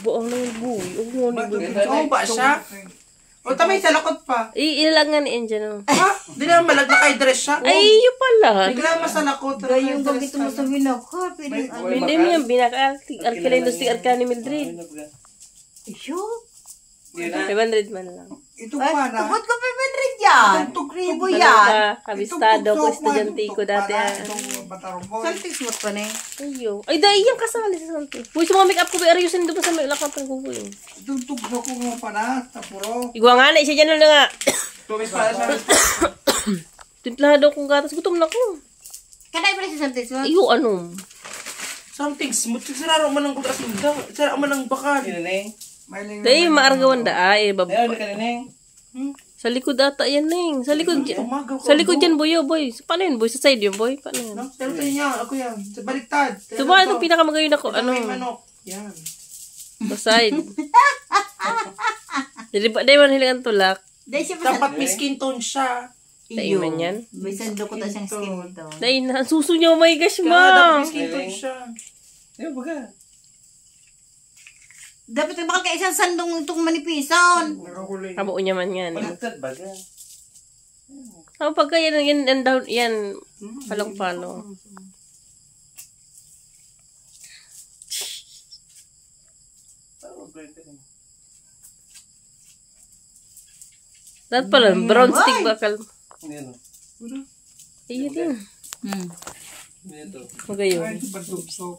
Buang na yung buhay. Oo ba siya? O tamay sa lakot pa. Ilangan ni Enjan. Ha? Di naman malag na kay dress siya. Ay, yun pala. Hindi naman sa lakot. Gayong bagito mo sa binaka. Hindi mo yung binaka-alkalay doon si Arka ni Mildred. Iyo? 500 man lang. Ito pa na. Tugod ko 500 yan. Ribo Ano yan. ka? Kabistado ko, estudyante ko dati. Saltis mo pa na eh. Ayo. Ay, dahil yung kasali sa santi. Uy, sa mga make-up ko, ayusin doon sa may lakot ng kukuin. Itong tugso ko mo pa na. Tapuro. Igwa nga na, siya dyan na nga. Tumis pa siya. Tintlado kong gatas, gutom na ko. Kanay pa na si Saltis mo? Iyo, ano? Something smooth. Sararo man ang kudasin daw. Sararo man ang bakal. Dahil maargawan da ay bab. Sa likod ata yan ning. Sa likod. Sa likod yan boy, boy. Paano yun boy? Sa side yun boy. Paano yun? Pero tayo niya, ako yan. Sa baliktad. Diba itong pinakamagayon ako? Ano? May manok. Yan. Sa side. Jadi ba dahil man hilangan tulak? Dapat may skin tone siya. Dahil man yan. May sando ko ta siyang skin tone. Dahil na suso niya, oh my gosh Dapat ma. may skin tone siya. Ayun, baga. Dapat bakal ka isang sandong itong manipison. Nakakulay. Kabo niya man yan. Pagkatad, baga. Ang pagka yan down, yan. Palong-palong. Dapat pala, brown stick bakal. Hindi ano. Ayun din. Hindi ito. Magayon. Ay, pagtugso.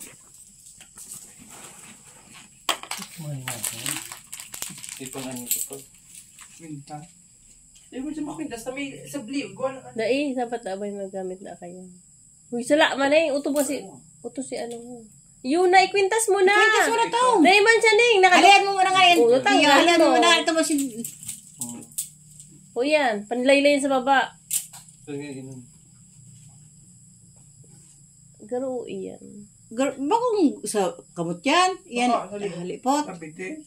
Ipang ano ito po. Minta. Eh, mo siya makwinta sa may, sa blue. Gawa na. Dai, dapat abay magamit na kayo. Uy, sala man eh. Uto ba si, uto si ano. Yun na, ikwintas mo na. Ikwintas mo na to. Dai man siya ning. Halian mo muna ngayon. Oo, tanggal Halian mo mo. muna. Ito mo si... O yan, panlaylayin sa baba. Ito nga ganun. Garo iyan. Bakong sa kamot yan? Yan. Baka, Halipot. Kapite.